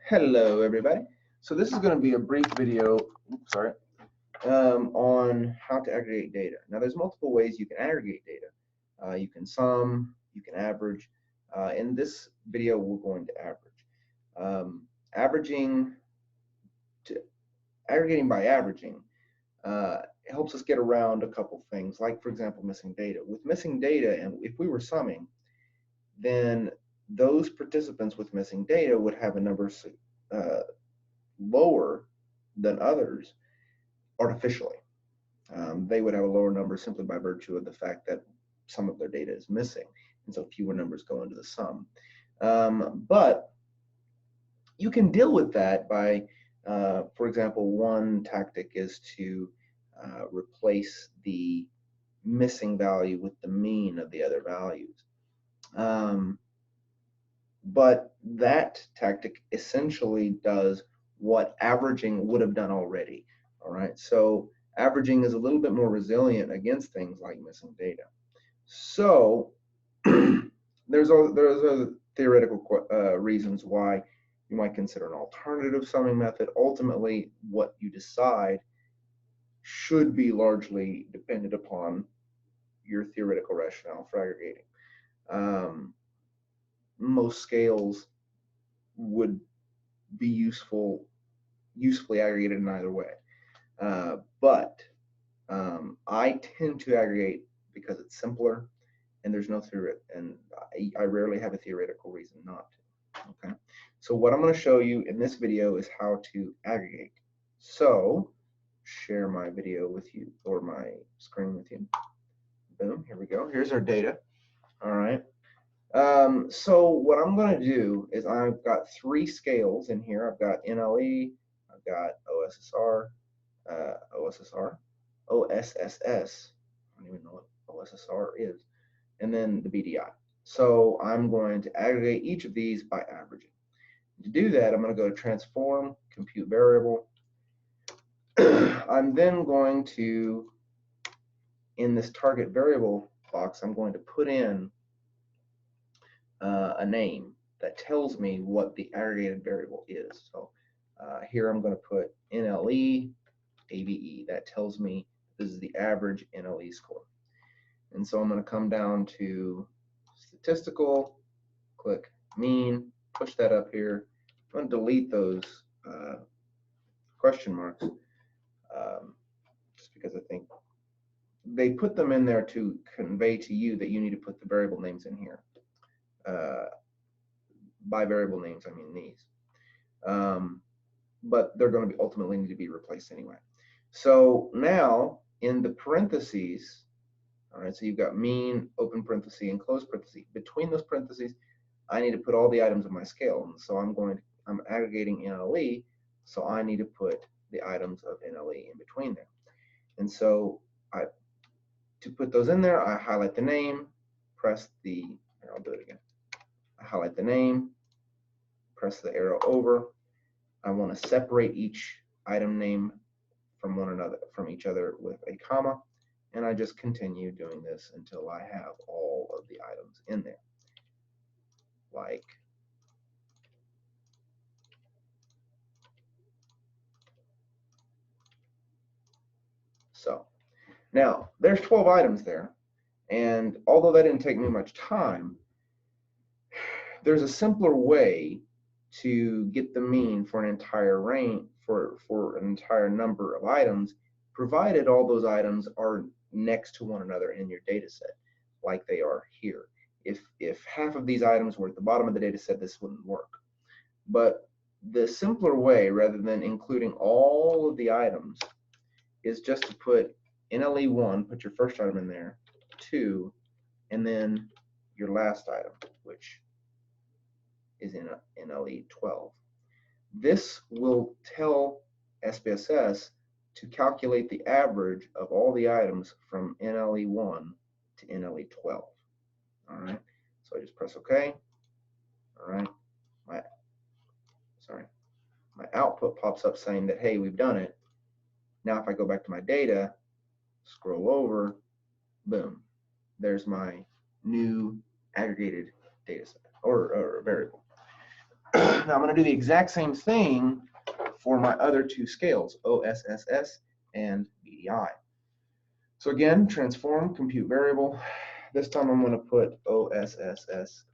Hello, everybody. So this is going to be a brief video, on how to aggregate data. Now, there's multiple ways you can aggregate data. You can sum, you can average. In this video, we're going to average. Averaging to aggregating by averaging helps us get around a couple things, like for example, missing data. With missing data, and if we were summing, then those participants with missing data would have a number lower than others artificially. They would have a lower number simply by virtue of the fact that some of their data is missing, and so fewer numbers go into the sum. But you can deal with that by, for example, one tactic is to replace the missing value with the mean of the other values. But that tactic essentially does what averaging would have done already. All right, so averaging is a little bit more resilient against things like missing data. So there's other theoretical reasons why you might consider an alternative summing method. Ultimately, what you decide should be largely dependent upon your theoretical rationale for aggregating. Most scales would be usefully aggregated in either way. But I tend to aggregate because it's simpler and there's no theory, and I rarely have a theoretical reason not to. Okay, so what I'm going to show you in this video is how to aggregate. So share my video with you, or my screen with you. Boom, here we go. Here's our data. All right. So what I'm going to do is I've got three scales in here. I've got NLE, I've got OSSR, OSSS. I don't even know what OSSR is, and then the BDI. So I'm going to aggregate each of these by averaging. To do that, I'm going to go to transform, compute variable. I'm then going to, in this target variable box, I'm going to put in a name that tells me what the aggregated variable is. So here I'm going to put NLE ABE. That tells me this is the average NLE score. And so I'm going to come down to statistical, click mean, push that up here. I'm going to delete those question marks just because I think they put them in there to convey to you that you need to put the variable names in here. By variable names, I mean these. But they're going to be ultimately need to be replaced anyway. So now in the parentheses, all right, so you've got mean, open parenthesis, and close parenthesis. Between those parentheses, I need to put all the items of my scale. And so I'm aggregating NLE, so I need to put the items of NLE in between there. And so to put those in there, I highlight the name, press the, I'll do it again. I highlight the name, press the arrow over. I want to separate each item name from each other with a comma, and I just continue doing this until I have all of the items in there. Like so. Now, there's 12 items there, and although that didn't take me much time, there's a simpler way to get the mean for an entire range, for an entire number of items, provided all those items are next to one another in your data set, like they are here. If half of these items were at the bottom of the data set, this wouldn't work. But the simpler way, rather than including all of the items, is just to put NLE1, put your first item in there, 2, and then your last item, which is in NLE12. This will tell SPSS to calculate the average of all the items from NLE1 to NLE12. All right, so I just press OK. All right, my output pops up saying that, hey, we've done it. Now if I go back to my data, scroll over, boom, there's my new aggregated data set or variable. Now I'm going to do the exact same thing for my other two scales, OSSS and BDI. So again, transform, compute variable. This time I'm going to put OSSS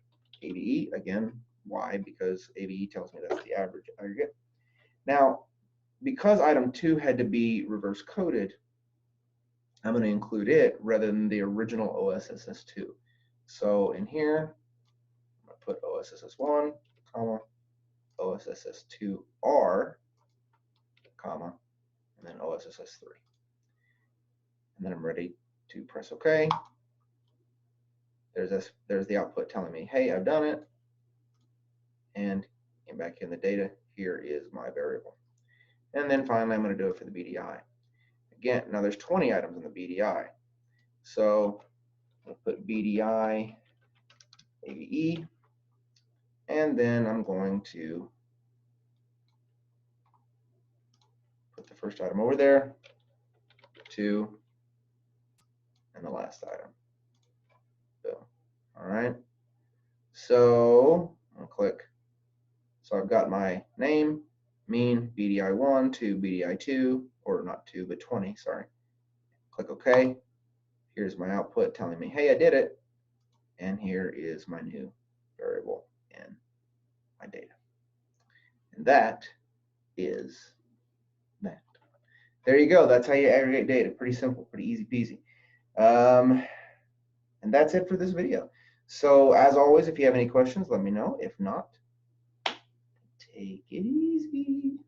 AVE. Again, why? Because AVE tells me that's the average aggregate. Now, because item 2 had to be reverse coded, I'm going to include it rather than the original OSSS2. So in here, I'm going to put OSSS1, comma, OSSS2R, comma, and then OSSS3. And then I'm ready to press OK. There's the output telling me, hey, I've done it. And back in the data, here is my variable. And then finally, I'm going to do it for the BDI. Again, now there's 20 items in the BDI. So I'll put BDI AVE, and then I'm going to put the first item over there, 2, and the last item. Boom. All right. So I'll click. So I've got my name, mean, BDI1 to BDI2, or not 2, but 20, sorry. Click OK. Here's my output telling me, hey, I did it. And here is my new variable in my data. And that is that. There you go. That's how you aggregate data. Pretty simple, pretty easy peasy. And that's it for this video. So as always, if you have any questions, let me know. If not, take it easy.